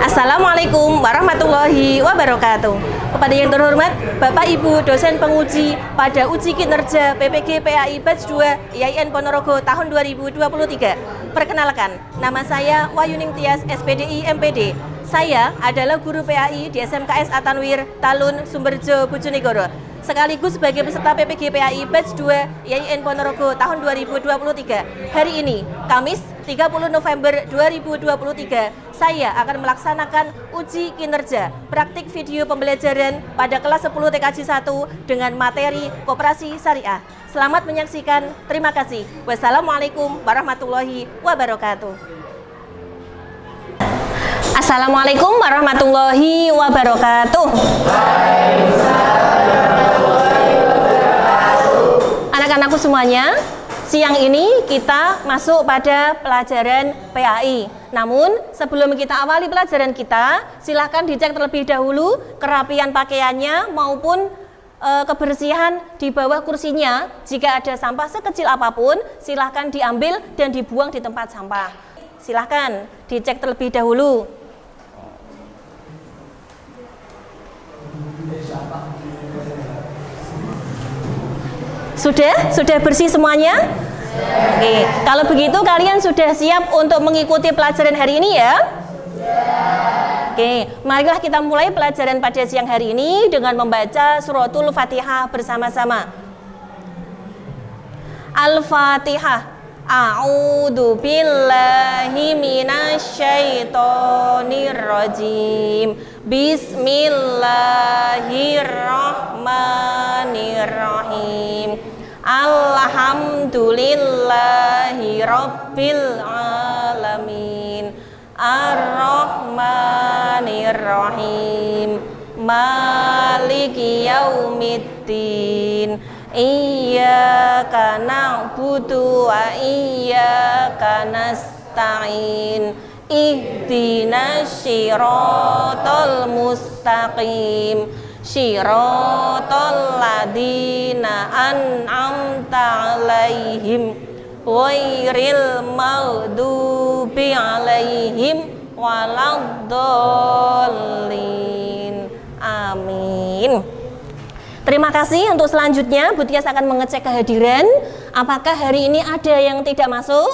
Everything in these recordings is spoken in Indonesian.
Assalamualaikum warahmatullahi wabarakatuh. Kepada yang terhormat Bapak Ibu dosen penguji pada uji kinerja PPG PAI Batch 2 IAIN Ponorogo tahun 2023. Perkenalkan, nama saya Wayuning Tias SPDI MPD. Saya adalah guru PAI di SMKS Atanwir Talun Sumberjo Bojonegoro, sekaligus sebagai peserta PPG PAI Batch 2 IAIN Ponorogo tahun 2023. Hari ini, Kamis 30 November 2023, saya akan melaksanakan uji kinerja praktik video pembelajaran pada kelas 10 TKJ 1 dengan materi Koperasi Syariah. Selamat menyaksikan, terima kasih. Wassalamualaikum warahmatullahi wabarakatuh. Assalamualaikum warahmatullahi wabarakatuh. Anak-anakku semuanya, siang ini kita masuk pada pelajaran PAI. Namun sebelum kita awali pelajaran kita, silahkan dicek terlebih dahulu kerapian pakaiannya maupun kebersihan di bawah kursinya. Jika ada sampah sekecil apapun, silahkan diambil dan dibuang di tempat sampah. Silahkan dicek terlebih dahulu. Sudah bersih semuanya? Oke, kalau begitu kalian sudah siap untuk mengikuti pelajaran hari ini ya? Oke, marilah kita mulai pelajaran pada siang hari ini dengan membaca suratul Fatihah bersama-sama. Al-Fatihah. A'udzu billahi minasyaitonir rajim. Bismillahirrahmanirrahim. Alhamdulillahi rabbil alamin. Ar-Rahmanir-Rahim. Maliki yaumiddin. Iyyaka na'budu wa iyyaka nasta'in. Ihdinas siratal mustaqim. Siratal ladzina an'amta 'alaihim ghairil maghdubi 'alaihim waladdallin. Amin. Terima kasih. Untuk selanjutnya Bu Tias akan mengecek kehadiran. Apakah hari ini ada yang tidak masuk?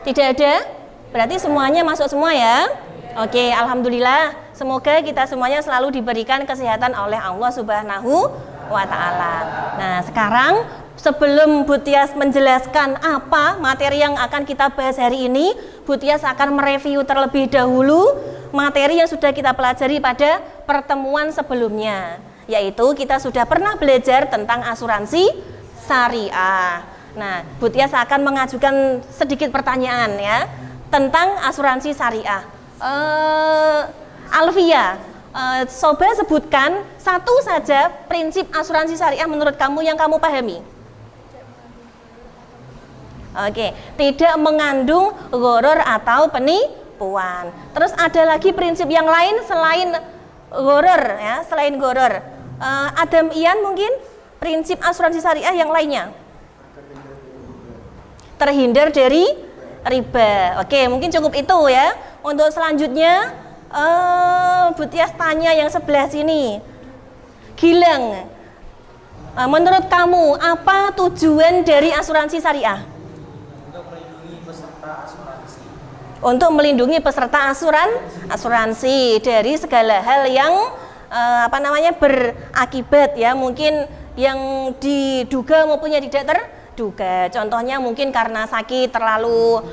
Tidak ada? Berarti semuanya masuk semua ya? Oke, alhamdulillah. Semoga kita semuanya selalu diberikan kesehatan oleh Allah Subhanahu wa Ta'ala. Nah, sekarang sebelum Bu Tias menjelaskan apa materi yang akan kita bahas hari ini, Bu Tias akan mereview terlebih dahulu materi yang sudah kita pelajari pada pertemuan sebelumnya, yaitu kita sudah pernah belajar tentang asuransi syariah. Nah, Bu Tias akan mengajukan sedikit pertanyaan ya tentang asuransi syariah. Alfia, coba sebutkan satu saja prinsip asuransi syariah menurut kamu yang kamu pahami. Oke, tidak mengandung gharar atau penipuan. Terus ada lagi prinsip yang lain selain gharar ya, selain gharar. Adam Ian mungkin prinsip asuransi syariah yang lainnya. Terhindar dari riba. Oke, mungkin cukup itu ya. Untuk selanjutnya Bu Tias tanya yang sebelah sini. Gilang, menurut kamu apa tujuan dari asuransi syariah? Untuk melindungi peserta asuransi dari segala hal yang berakibat ya, mungkin yang diduga maupun yang tidak terduga. Contohnya mungkin karena sakit terlalu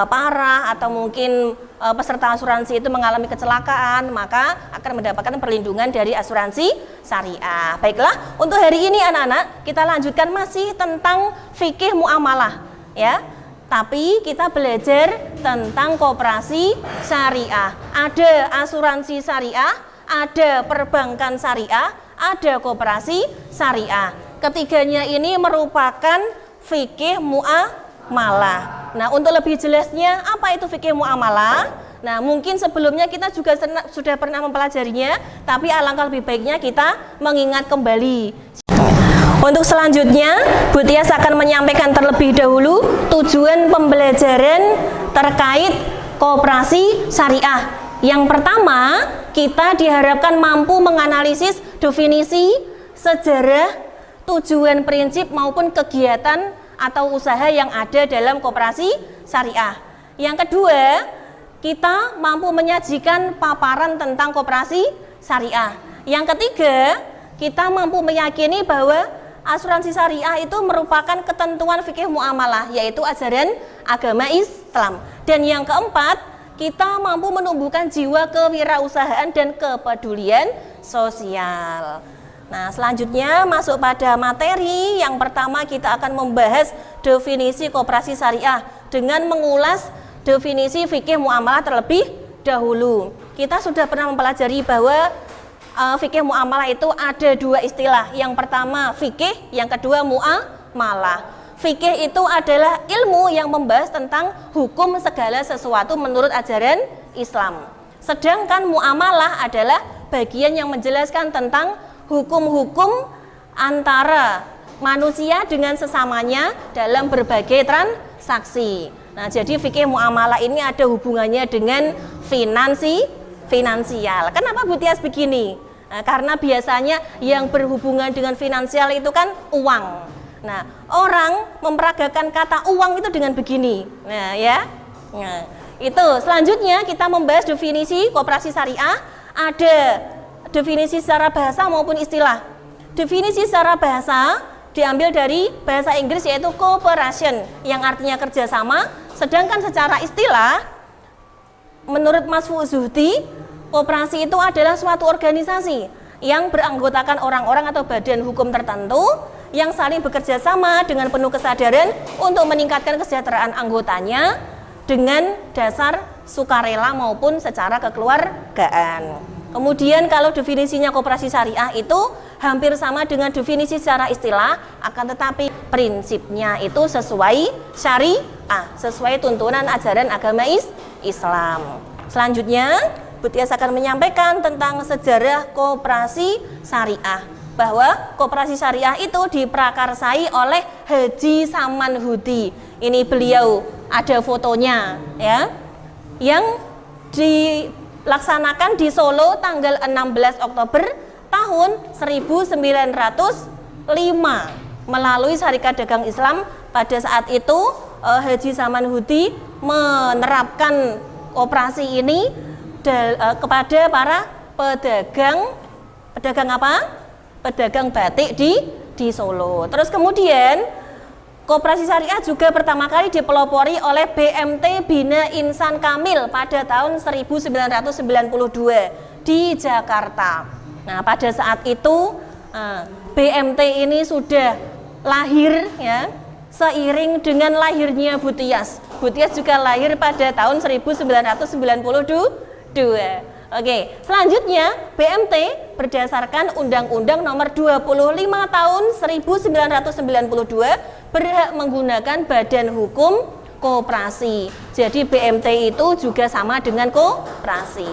parah atau mungkin peserta asuransi itu mengalami kecelakaan, maka akan mendapatkan perlindungan dari asuransi syariah. Baiklah, untuk hari ini anak-anak kita lanjutkan masih tentang fikih muamalah ya. Tapi kita belajar tentang koperasi syariah. Ada asuransi syariah, ada perbankan syariah, ada koperasi syariah. Ketiganya ini merupakan fikih muamalah. Nah, untuk lebih jelasnya apa itu fikih muamalah? Nah, mungkin sebelumnya kita juga sudah pernah mempelajarinya, tapi alangkah lebih baiknya kita mengingat kembali. Untuk selanjutnya, Bu Tias akan menyampaikan terlebih dahulu tujuan pembelajaran terkait koperasi syariah. Yang pertama, kita diharapkan mampu menganalisis definisi, sejarah, tujuan, prinsip maupun kegiatan atau usaha yang ada dalam koperasi syariah. Yang kedua, kita mampu menyajikan paparan tentang koperasi syariah. Yang ketiga, kita mampu meyakini bahwa asuransi syariah itu merupakan ketentuan fikih muamalah, yaitu ajaran agama Islam. Dan yang keempat, kita mampu menumbuhkan jiwa kewirausahaan dan kepedulian sosial. Nah, selanjutnya masuk pada materi. Yang pertama, kita akan membahas definisi koperasi syariah dengan mengulas definisi fikih muamalah terlebih dahulu. Kita sudah pernah mempelajari bahwa fikih muamalah itu ada dua istilah. Yang pertama fikih, yang kedua muamalah. Fikih itu adalah ilmu yang membahas tentang hukum segala sesuatu menurut ajaran Islam. Sedangkan muamalah adalah bagian yang menjelaskan tentang hukum-hukum antara manusia dengan sesamanya dalam berbagai transaksi. Nah, jadi fikih muamalah ini ada hubungannya dengan finansial. Kenapa Bu Tias begini? Nah, karena biasanya yang berhubungan dengan finansial itu kan uang. Nah, orang memperagakan kata uang itu dengan begini. Nah, ya. Nah, itu selanjutnya kita membahas definisi koperasi syariah. Ada definisi secara bahasa maupun istilah. Definisi secara bahasa diambil dari bahasa Inggris yaitu cooperation yang artinya kerjasama. Sedangkan secara istilah, menurut Mas Fuzuhdi, koperasi itu adalah suatu organisasi yang beranggotakan orang-orang atau badan hukum tertentu yang saling bekerja sama dengan penuh kesadaran untuk meningkatkan kesejahteraan anggotanya dengan dasar sukarela maupun secara kekeluargaan. Kemudian kalau definisinya koperasi syariah itu hampir sama dengan definisi secara istilah, akan tetapi prinsipnya itu sesuai syariah, sesuai tuntunan ajaran agama Islam. Selanjutnya, Bu Tias akan menyampaikan tentang sejarah koperasi syariah, bahwa koperasi syariah itu diprakarsai oleh Haji Samanhudi. Ini beliau ada fotonya ya, yang dilaksanakan di Solo tanggal 16 Oktober tahun 1905 melalui Syarikat Dagang Islam. Pada saat itu Haji Samanhudi menerapkan operasi ini kepada para pedagang apa? Pedagang batik di Solo. Terus kemudian koperasi syariah juga pertama kali dipelopori oleh BMT Bina Insan Kamil pada tahun 1992 di Jakarta. Nah, pada saat itu BMT ini sudah lahir ya, seiring dengan lahirnya Bu Tias. Bu Tias juga lahir pada tahun 1992. Oke, selanjutnya BMT berdasarkan Undang-Undang Nomor 25 Tahun 1992 berhak menggunakan badan hukum koperasi. Jadi BMT itu juga sama dengan koperasi.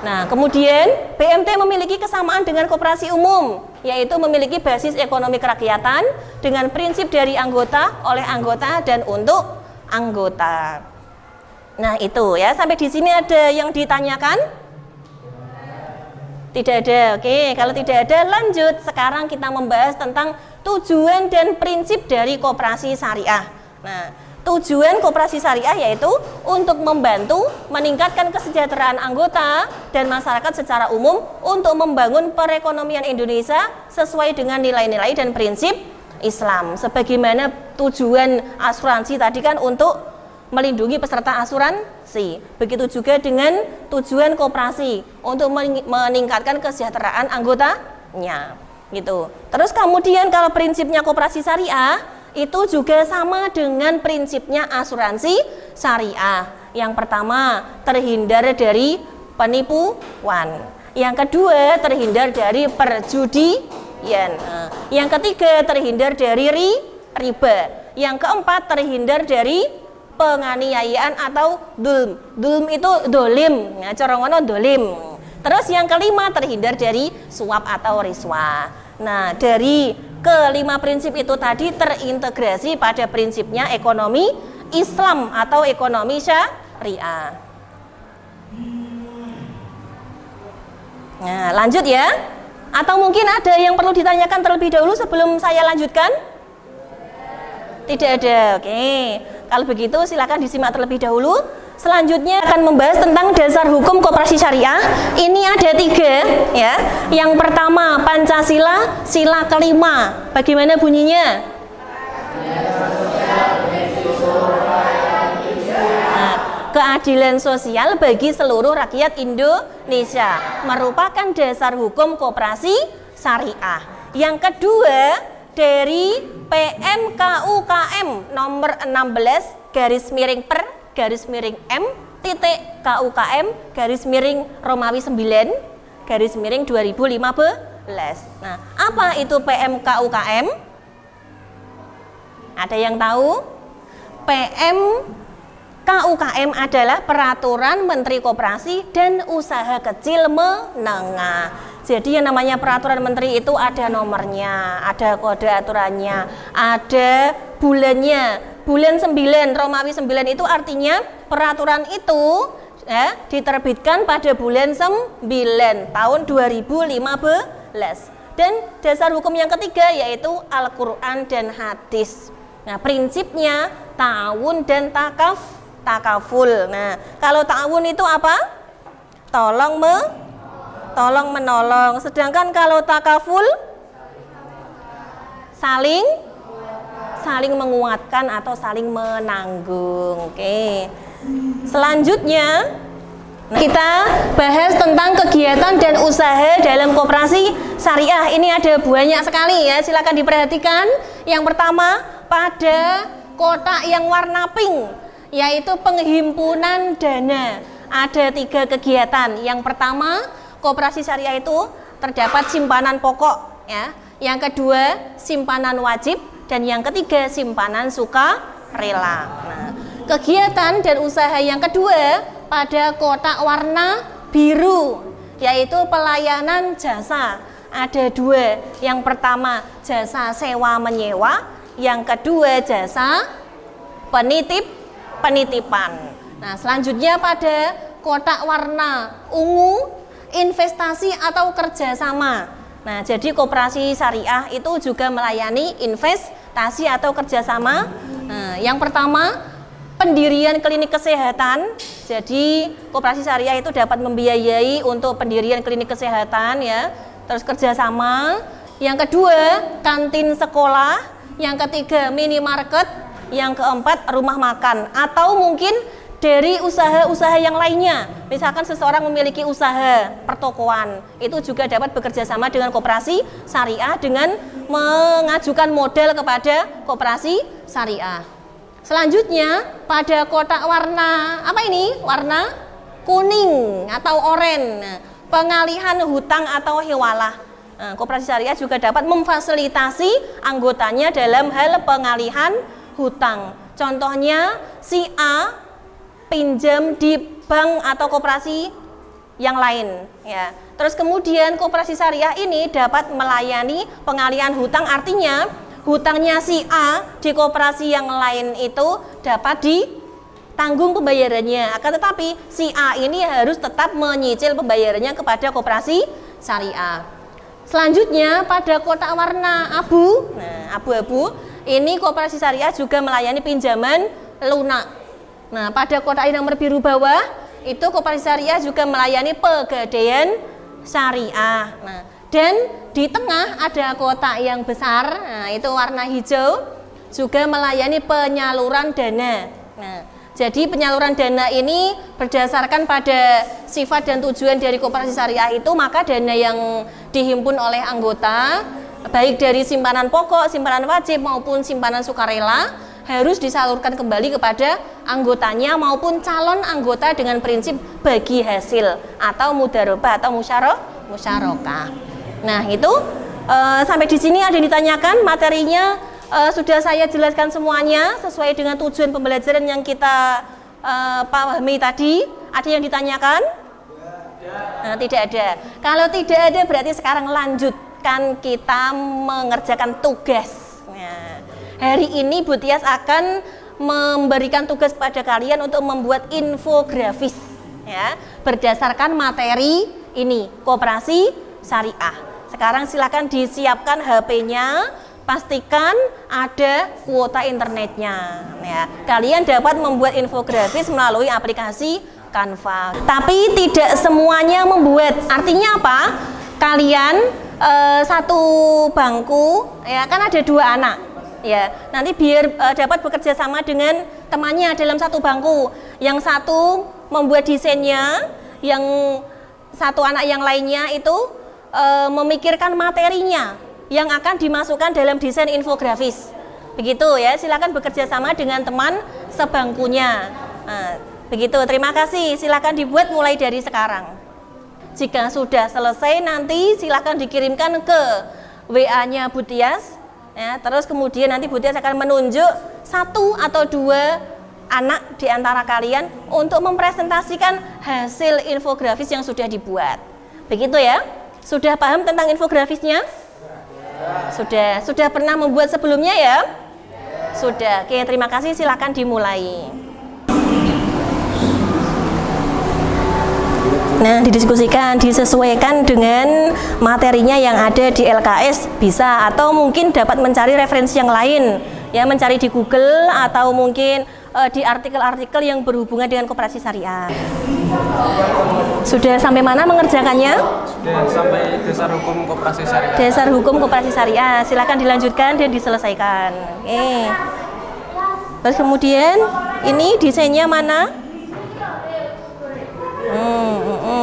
Nah, kemudian BMT memiliki kesamaan dengan koperasi umum, yaitu memiliki basis ekonomi kerakyatan dengan prinsip dari anggota, oleh anggota, dan untuk anggota. Nah, itu ya, sampai di sini ada yang ditanyakan? Tidak ada. Oke, kalau tidak ada lanjut. Sekarang kita membahas tentang tujuan dan prinsip dari koperasi syariah. Nah, tujuan koperasi syariah yaitu untuk membantu meningkatkan kesejahteraan anggota dan masyarakat secara umum untuk membangun perekonomian Indonesia sesuai dengan nilai-nilai dan prinsip Islam. Sebagaimana tujuan asuransi tadi kan untuk melindungi peserta asuransi. Begitu juga dengan tujuan koperasi untuk meningkatkan kesejahteraan anggotanya. Gitu. Terus kemudian kalau prinsipnya koperasi syariah itu juga sama dengan prinsipnya asuransi syariah. Yang pertama, terhindar dari penipuan. Yang kedua, terhindar dari perjudian. Yang ketiga, terhindar dari riba. Yang keempat, terhindar dari penganiayaan atau dulm. Dulm itu dolim, ya, corongono dolim. Terus yang kelima, terhindar dari suap atau riswah. Nah, dari kelima prinsip itu tadi terintegrasi pada prinsipnya ekonomi Islam atau ekonomi syariah. Nah, lanjut ya. Atau mungkin ada yang perlu ditanyakan terlebih dahulu sebelum saya lanjutkan? Tidak ada. Oke. Kalau begitu silakan disimak terlebih dahulu. Selanjutnya akan membahas tentang dasar hukum koperasi syariah. Ini ada 3 ya. Yang pertama Pancasila, sila kelima. Bagaimana bunyinya? Nah, keadilan sosial bagi seluruh rakyat Indonesia merupakan dasar hukum koperasi syariah. Yang kedua dari PMKUKM nomor 16 /M titik KUKM Romawi 9 2015. Nah, apa itu PMKUKM? Ada yang tahu? PMKUKM adalah Peraturan Menteri Koperasi dan Usaha Kecil Menengah. Jadi yang namanya peraturan menteri itu ada nomornya, ada kode aturannya, ada bulannya. Bulan 9, Romawi 9 itu artinya peraturan itu ya, diterbitkan pada bulan 9 tahun 2015. Dan dasar hukum yang ketiga yaitu Al-Quran dan hadis. Nah, prinsipnya ta'awun dan takaful. Nah, kalau ta'awun itu apa? Tolong menolong. Sedangkan kalau takaful saling menguatkan atau saling menanggung. Oke. Selanjutnya kita bahas tentang kegiatan dan usaha dalam koperasi syariah. Ini ada banyak sekali ya, silakan diperhatikan. Yang pertama pada kotak yang warna pink, yaitu penghimpunan dana. Ada 3 kegiatan. Yang pertama, koperasi syariah itu terdapat simpanan pokok ya. Yang kedua, simpanan wajib. Dan yang ketiga, simpanan sukarela. Nah, kegiatan dan usaha yang kedua pada kotak warna biru, yaitu pelayanan jasa. Ada 2. Yang pertama, jasa sewa menyewa. Yang kedua, jasa penitipan. Nah, selanjutnya pada kotak warna ungu, investasi atau kerjasama. Nah, jadi koperasi syariah itu juga melayani investasi atau kerjasama. Nah, yang pertama pendirian klinik kesehatan. Jadi koperasi syariah itu dapat membiayai untuk pendirian klinik kesehatan ya. Terus kerjasama. Yang kedua kantin sekolah. Yang ketiga minimarket. Yang keempat rumah makan. Atau mungkin dari usaha-usaha yang lainnya, misalkan seseorang memiliki usaha pertokoan, itu juga dapat bekerja sama dengan koperasi syariah dengan mengajukan modal kepada koperasi syariah. Selanjutnya pada kotak warna apa ini? Warna kuning atau oranye, pengalihan hutang atau hewalah. Nah, koperasi syariah juga dapat memfasilitasi anggotanya dalam hal pengalihan hutang. Contohnya si A pinjam di bank atau koperasi yang lain ya. Terus kemudian koperasi syariah ini dapat melayani pengalihan hutang, artinya hutangnya si A di koperasi yang lain itu dapat ditanggung pembayarannya. Akan tetapi si A ini harus tetap menyicil pembayarannya kepada koperasi syariah. Selanjutnya pada kotak warna abu, nah abu-abu, ini koperasi syariah juga melayani pinjaman lunak. Nah, pada kotak nomor biru bawah itu koperasi syariah juga melayani pegadaian syariah. Nah, dan di tengah ada kotak yang besar, nah itu warna hijau, juga melayani penyaluran dana. Nah, jadi penyaluran dana ini berdasarkan pada sifat dan tujuan dari koperasi syariah itu, maka dana yang dihimpun oleh anggota baik dari simpanan pokok, simpanan wajib maupun simpanan sukarela harus disalurkan kembali kepada anggotanya maupun calon anggota dengan prinsip bagi hasil atau mudharabah atau musyarakah. Nah, itu sampai di sini ada yang ditanyakan, materinya sudah saya jelaskan semuanya sesuai dengan tujuan pembelajaran yang kita pahami tadi. Ada yang ditanyakan? Nah, tidak ada. Kalau tidak ada berarti sekarang lanjut kan kita mengerjakan tugas. Nah, hari ini Bu Tias akan memberikan tugas kepada kalian untuk membuat infografis ya, berdasarkan materi ini, koperasi syariah. Sekarang silakan disiapkan HP-nya, pastikan ada kuota internetnya ya. Kalian dapat membuat infografis melalui aplikasi Canva. Tapi tidak semuanya membuat. Artinya apa? Kalian satu bangku ya, kan ada 2 anak ya. Nanti biar dapat bekerja sama dengan temannya dalam satu bangku. Yang satu membuat desainnya, yang satu anak yang lainnya itu memikirkan materinya yang akan dimasukkan dalam desain infografis. Begitu ya, silakan bekerja sama dengan teman sebangkunya. Nah, begitu, terima kasih. Silakan dibuat mulai dari sekarang. Jika sudah selesai nanti silakan dikirimkan ke WA-nya Bu Tias. Ya, terus kemudian nanti Bu Tias akan menunjuk 1 atau 2 anak di antara kalian untuk mempresentasikan hasil infografis yang sudah dibuat. Begitu ya? Sudah paham tentang infografisnya? Sudah pernah membuat sebelumnya ya? Sudah. Oke, terima kasih. Silakan dimulai. Nah, didiskusikan, disesuaikan dengan materinya yang ada di LKS bisa, atau mungkin dapat mencari referensi yang lain ya, mencari di Google atau mungkin di artikel-artikel yang berhubungan dengan koperasi syariah. Sudah sampai mana mengerjakannya? Sudah sampai dasar hukum koperasi syariah. Dasar hukum koperasi syariah. Silakan dilanjutkan dan diselesaikan. Oke. Terus kemudian ini desainnya mana?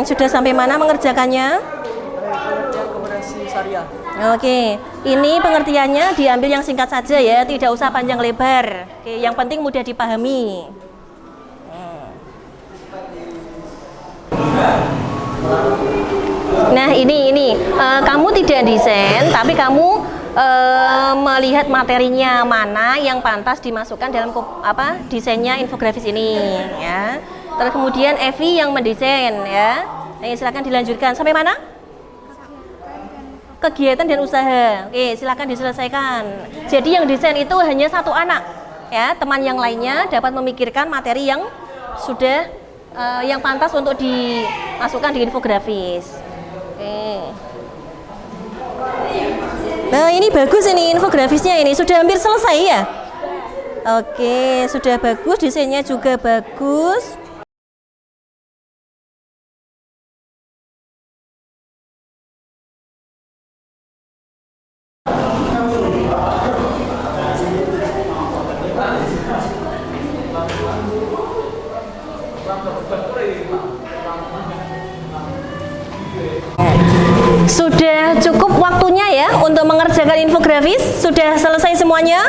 Sudah sampai mana mengerjakannya? Koperasi syariah. Oke, ini pengertiannya diambil yang singkat saja ya, tidak usah panjang lebar. Oke, yang penting mudah dipahami. Nah, ini kamu tidak desain, tapi kamu melihat materinya mana yang pantas dimasukkan dalam desainnya infografis ini ya. Terus kemudian Evi yang mendesain ya. Nah, silakan dilanjutkan sampai mana? Kegiatan dan usaha. Oke, silakan diselesaikan. Jadi yang desain itu hanya 1 anak ya. Teman yang lainnya dapat memikirkan materi yang sudah yang pantas untuk dimasukkan di infografis. Oke. Nah, ini bagus ini infografisnya, ini sudah hampir selesai ya. Oke, sudah bagus, desainnya juga bagus. Sudah cukup waktunya ya untuk mengerjakan infografis? Sudah selesai semuanya?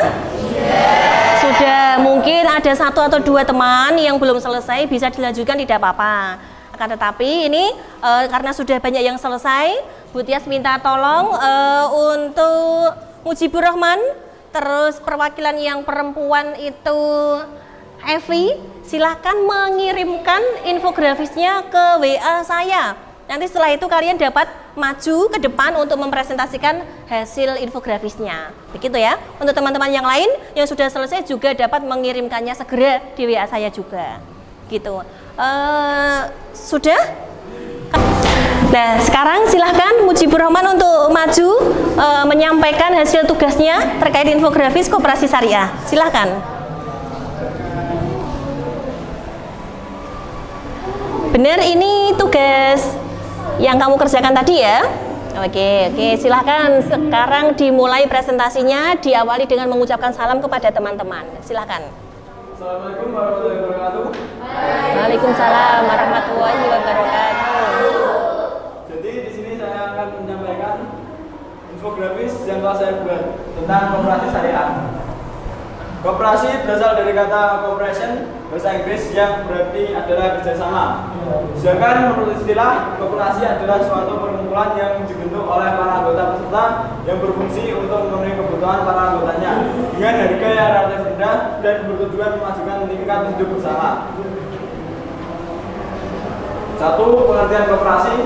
Sudah. Mungkin ada 1 atau 2 teman yang belum selesai, bisa dilanjutkan, tidak apa-apa. Akan tetapi ini karena sudah banyak yang selesai, Bu Tias minta tolong untuk Mujibur Rahman, terus perwakilan yang perempuan itu Evi, silahkan mengirimkan infografisnya ke WA saya. Nanti setelah itu kalian dapat maju ke depan untuk mempresentasikan hasil infografisnya. Begitu ya. Untuk teman-teman yang lain yang sudah selesai juga dapat mengirimkannya segera di WA saya juga. Gitu. Sudah? Nah, sekarang silahkan Mujibur Rahman untuk maju menyampaikan hasil tugasnya terkait infografis koperasi syariah. Silahkan. Benar, ini tugas yang kamu kerjakan tadi ya. Oke, silahkan sekarang dimulai presentasinya, diawali dengan mengucapkan salam kepada teman-teman. Silahkan. Assalamualaikum warahmatullahi wabarakatuh. Waalaikumsalam warahmatullahi wabarakatuh. Jadi di sini saya akan menyampaikan infografis yang telah saya buat tentang koperasi syariah. Koperasi berasal dari kata cooperation bahasa Inggris yang berarti adalah kerjasama. Sedangkan menurut istilah, koperasi adalah suatu perkumpulan yang dibentuk oleh para anggota peserta yang berfungsi untuk memenuhi kebutuhan para anggotanya dengan harga yang relatif rendah dan bertujuan memajukan tingkat hidup bersama. 1. Pengertian koperasi.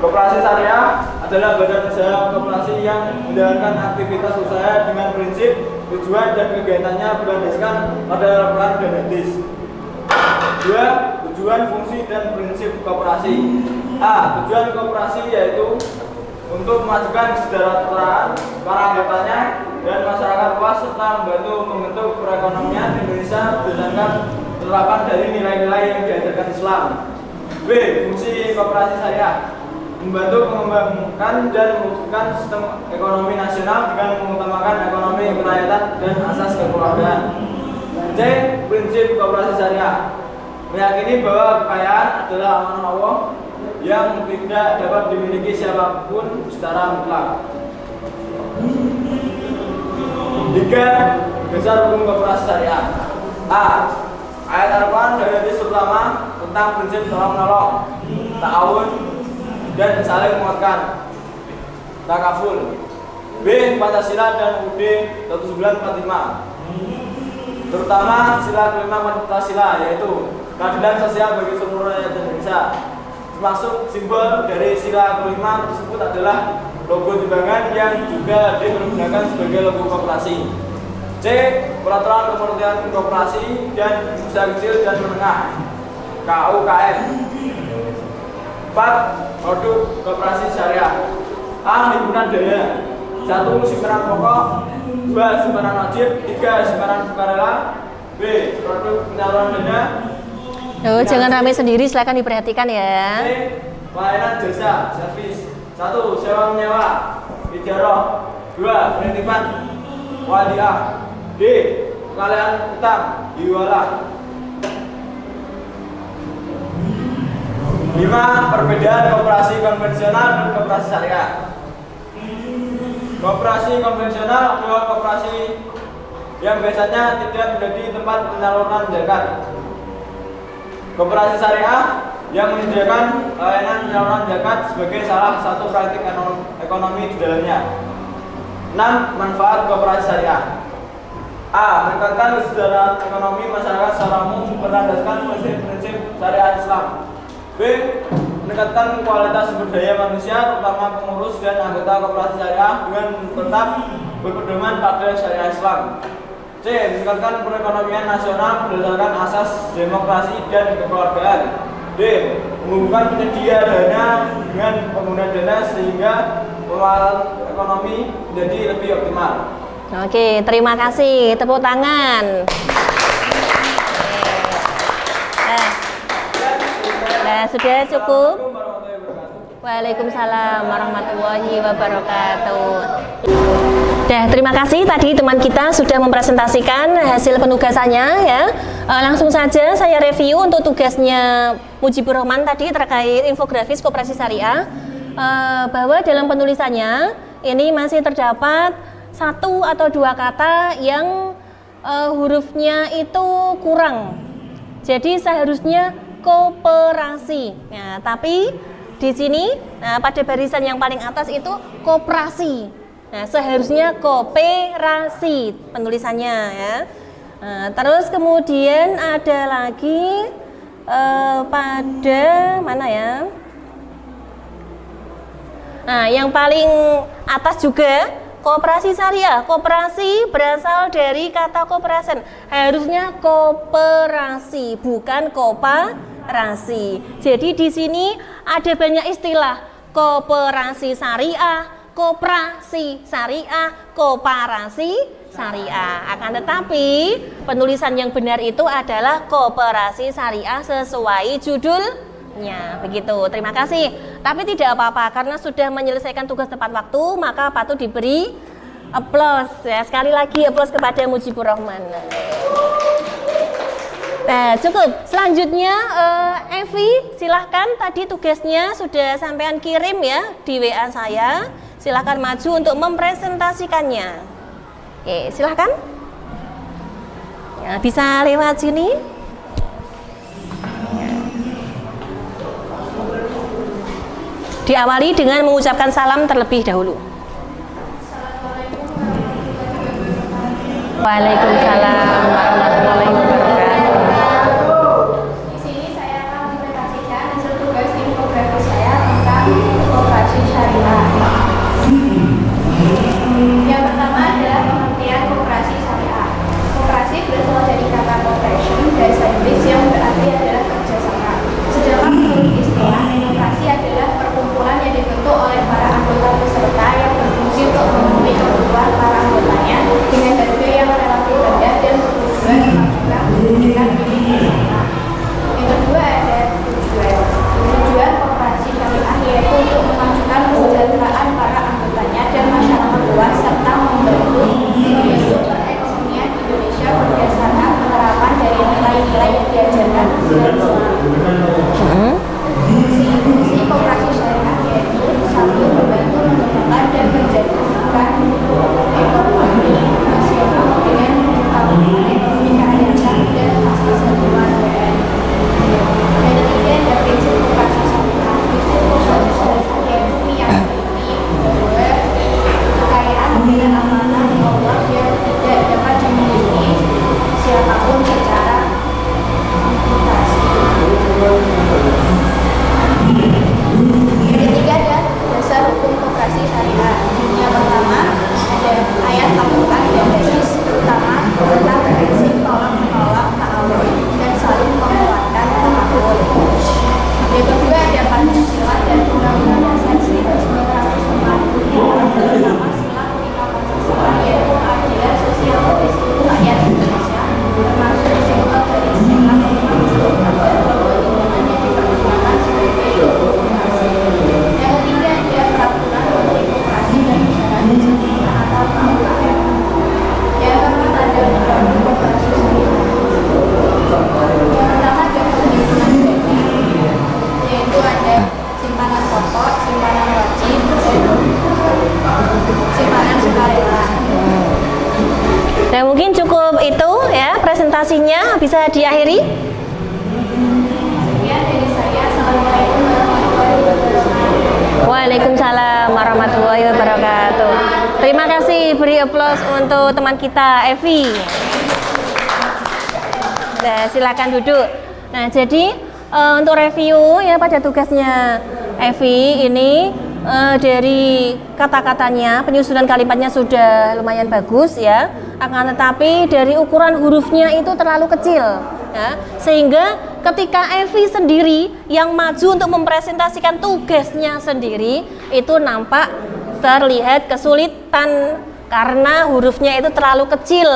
Koperasi syariah adalah badan usaha koperasi yang menjalankan aktivitas usaha dengan prinsip, tujuan, dan kegiatannya berlandaskan pada peran dan etis. 2. Tujuan, fungsi, dan prinsip koperasi. A. Tujuan koperasi yaitu untuk memajukan kesejahteraan para anggotanya dan masyarakat luas serta membantu membentuk perekonomian Indonesia berdasarkan penerapan dari nilai-nilai yang diajarkan Islam. B. Fungsi koperasi syariah membantu mengembangkan dan mewujudkan sistem ekonomi nasional dengan mengutamakan ekonomi kerakyatan dan asas kekeluargaan. C. Prinsip koperasi syariah meyakini bahwa kekayaan adalah amanah Allah yang tidak dapat dimiliki siapapun secara mutlak. 3. Dasar hukum koperasi syariah. A. Ayat Al-Quran dan hadis terutama tentang prinsip tolong menolong, ta'awun, dan saling menguatkan, takaful. B. Pancasila dan UUD 1945 terutama sila kelima Pancasila yaitu keadilan sosial bagi seluruh rakyat Indonesia. Termasuk simbol dari sila kelima tersebut adalah logo timbangan yang juga dipergunakan sebagai logo koperasi. C. Peraturan Kementerian Koperasi dan Usaha Kecil dan Menengah (KUKM). 4. Produk koperasi syariah. A. Himpunan daya. 1. Simpanan pokok. 2. Simpanan wajib. 3. Simpanan sukarela. B. Produk penyaluran dana. Oh, jangan ramai sendiri, silakan diperhatikan ya. C. Pelayanan jasa, servis. 1. Sewa menyewa, ijarah. 2. Penitipan, wadiah. D. Pengalihan utang, hiwalah. 5. Perbedaan koperasi konvensional dan koperasi syariah. Koperasi konvensional adalah koperasi yang biasanya tidak menjadi tempat penyaluran zakat. Koperasi syariah yang menyediakan layanan penyaluran zakat sebagai salah satu praktik ekonomi di dalamnya. 6. Manfaat koperasi syariah. A. Meningkatkan kesejahteraan ekonomi masyarakat secara umum berdasarkan prinsip-prinsip syariat Islam. B. Meningkatkan kualitas sumber daya manusia terutama pengurus dan anggota koperasi syariah dengan tetap berpedoman pada syariat Islam. C. Meningkatkan perekonomian nasional berdasarkan asas demokrasi dan kekeluargaan. D. Menghubungkan penyedia dana dengan pengguna dana sehingga pengelolaan ekonomi menjadi lebih optimal. Oke, terima kasih. Tepuk tangan. Nah, sudah cukup. Waalaikumsalam warahmatullahi wabarakatuh. Terima kasih tadi teman kita sudah mempresentasikan hasil penugasannya ya. Langsung saja saya review untuk tugasnya Mujibur Rahman tadi terkait infografis koperasi syariah. Bahwa dalam penulisannya ini masih terdapat 1 atau 2 kata yang hurufnya itu kurang. Jadi seharusnya koperasi. Nah, tapi di sini pada barisan yang paling atas itu koperasi. Nah, seharusnya koperasi penulisannya ya. Terus kemudian ada lagi pada mana ya? Nah, yang paling atas juga koperasi syariah. Koperasi berasal dari kata koperasi. Harusnya koperasi, bukan koperasi. Jadi di sini ada banyak istilah. Koperasi syariah, koperasi syariah, koperasi syariah. Akan tetapi penulisan yang benar itu adalah koperasi syariah sesuai judulnya. Begitu. Terima kasih. Tapi tidak apa-apa karena sudah menyelesaikan tugas tepat waktu, maka patut diberi aplaus ya. Sekali lagi aplaus kepada Mujibur Rahman. Nah, cukup. Selanjutnya Evi, silahkan tadi tugasnya sudah sampean kirim ya di WA saya. Silahkan maju untuk mempresentasikannya. Oke, silahkan. Ya, bisa lewat sini. Diawali dengan mengucapkan salam terlebih dahulu. Waalaikumsalam warahmatullahi wabarakatuh. Di sini saya akan mempresentasikan hasil tugas infografis saya tentang koperasi syariah. presentasinya bisa diakhiri. Sekian dari saya. Assalamualaikum warahmatullahi wabarakatuh. Waalaikumsalam warahmatullahi wabarakatuh. Terima kasih, beri aplaus untuk teman kita Evi. Nah, silakan duduk. Nah, jadi untuk review ya pada tugasnya Evi ini dari kata-katanya, penyusunan kalimatnya sudah lumayan bagus ya. Akan tetapi dari ukuran hurufnya itu terlalu kecil ya. Sehingga ketika Evi sendiri yang maju untuk mempresentasikan tugasnya sendiri itu nampak terlihat kesulitan karena hurufnya itu terlalu kecil.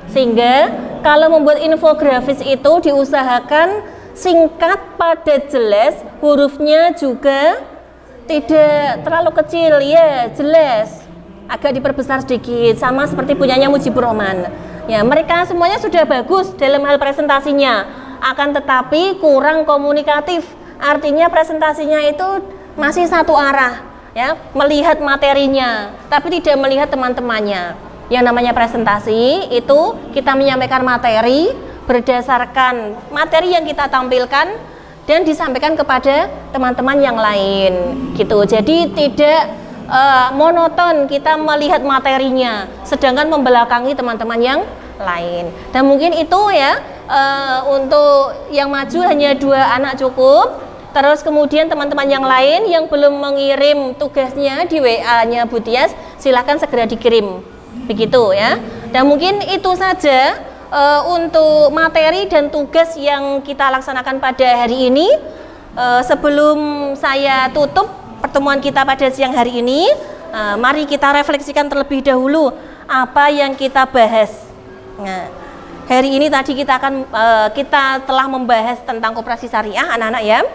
Sehingga kalau membuat infografis itu diusahakan singkat, padat, jelas, hurufnya juga tidak terlalu kecil, ya jelas, agak diperbesar sedikit, sama seperti punyanya Mujibur Rahman. Ya, mereka semuanya sudah bagus dalam hal presentasinya, akan tetapi kurang komunikatif. Artinya presentasinya itu masih satu arah, ya, melihat materinya, tapi tidak melihat teman-temannya. Yang namanya presentasi itu kita menyampaikan materi berdasarkan materi yang kita tampilkan dan disampaikan kepada teman-teman yang lain gitu. Jadi tidak monoton kita melihat materinya sedangkan membelakangi teman-teman yang lain. Dan mungkin itu ya untuk yang maju hanya 2 anak cukup. Terus kemudian teman-teman yang lain yang belum mengirim tugasnya di WA-nya Bu Tias silahkan segera dikirim. Begitu ya. Dan mungkin itu saja untuk materi dan tugas yang kita laksanakan pada hari ini. Sebelum saya tutup pertemuan kita pada siang hari ini, mari kita refleksikan terlebih dahulu apa yang kita bahas. Nah, hari ini tadi kita telah membahas tentang koperasi syariah, anak-anak ya.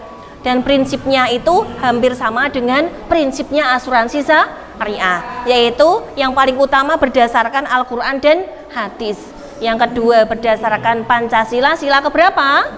Dan prinsipnya itu hampir sama dengan prinsipnya asuransi syariah, yaitu yang paling utama berdasarkan Al-Quran dan hadis. Yang kedua berdasarkan Pancasila, sila keberapa?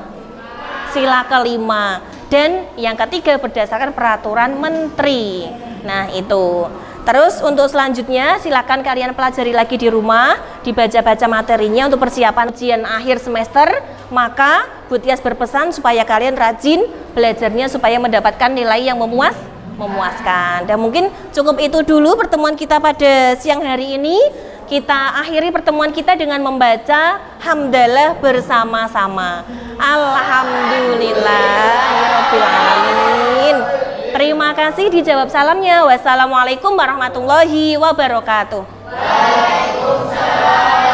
Sila kelima. Dan yang ketiga berdasarkan peraturan menteri. Nah itu. Terus untuk selanjutnya silakan kalian pelajari lagi di rumah, dibaca-baca materinya untuk persiapan ujian akhir semester. Maka Bu Tias berpesan supaya kalian rajin belajarnya supaya mendapatkan nilai yang memuaskan. Dan mungkin cukup itu dulu pertemuan kita pada siang hari ini. Kita akhiri pertemuan kita dengan membaca hamdalah bersama-sama. Alhamdulillahirabbil alamin. Terima kasih, dijawab salamnya. Wassalamualaikum warahmatullahi wabarakatuh. Waalaikumsalam.